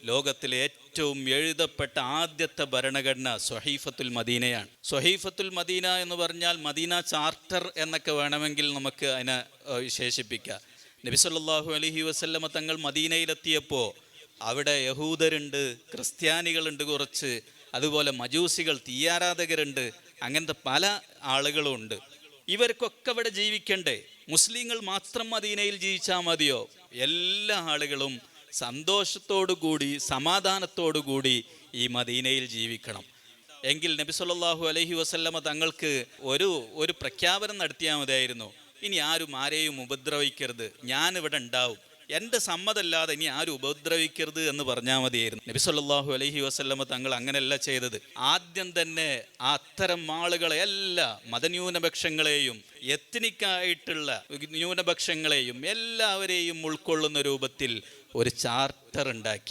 ലോകത്തിലെ ഏറ്റവും എഴുതപ്പെട്ട ആദ്യത്തെ ഭരണഘടന സ്വഹീഫത്തുൽ മദീനയാണ്. സ്വഹീഫത്തുൽ മദീന എന്ന് പറഞ്ഞാൽ മദീന ചാർട്ടർ എന്നൊക്കെ വേണമെങ്കിൽ നമുക്ക് അതിനെ വിശേഷിപ്പിക്കാം. നബി സല്ലല്ലാഹു അലൈഹി വസല്ലമ തങ്ങൾ മദീനയിലെത്തിയപ്പോൾ അവിടെ യഹൂദരുണ്ട്, ക്രിസ്ത്യാനികളുണ്ട് കുറച്ച്, അതുപോലെ മജൂസികൾ, തീയാരാധകരുണ്ട്, അങ്ങനത്തെ പല ആളുകളും ഉണ്ട്. ഇവർക്കൊക്കെ ഇവിടെ ജീവിക്കണ്ടേ? മുസ്ലിങ്ങൾ മാത്രം മദീനയിൽ ജീവിച്ചാൽ മതിയോ? എല്ലാ ആളുകളും സന്തോഷത്തോടു കൂടി സമാധാനത്തോടു കൂടി ഈ മദീനയിൽ ജീവിക്കണം. എങ്കിൽ നബി സല്ലല്ലാഹു അലൈഹി വസല്ലമ തങ്ങൾക്ക് ഒരു പ്രഖ്യാപനം നടത്തിയാൽ മതിയായിരുന്നു. ഇനി ആരെയും ഉപദ്രവിക്കരുത്, ഞാനിവിടെ ഉണ്ടാവും, എൻ്റെ സമ്മതമല്ലാതെ ഇനി ആരും ഉപദ്രവിക്കരുത് എന്ന് പറഞ്ഞാൽ മതിയായിരുന്നു. നബി സല്ലല്ലാഹു അലൈഹി വസല്ലമ തങ്ങൾ അങ്ങനെയല്ല ചെയ്തത്. ആദ്യം തന്നെ അത്തരം ആളുകളെ എല്ലാ മതന്യൂനപക്ഷങ്ങളെയും എത്നിക്കായിട്ടുള്ള ന്യൂനപക്ഷങ്ങളെയും എല്ലാവരെയും ഉൾക്കൊള്ളുന്ന രൂപത്തിൽ ഒരു ചാർട്ടർ ഉണ്ടാക്കി.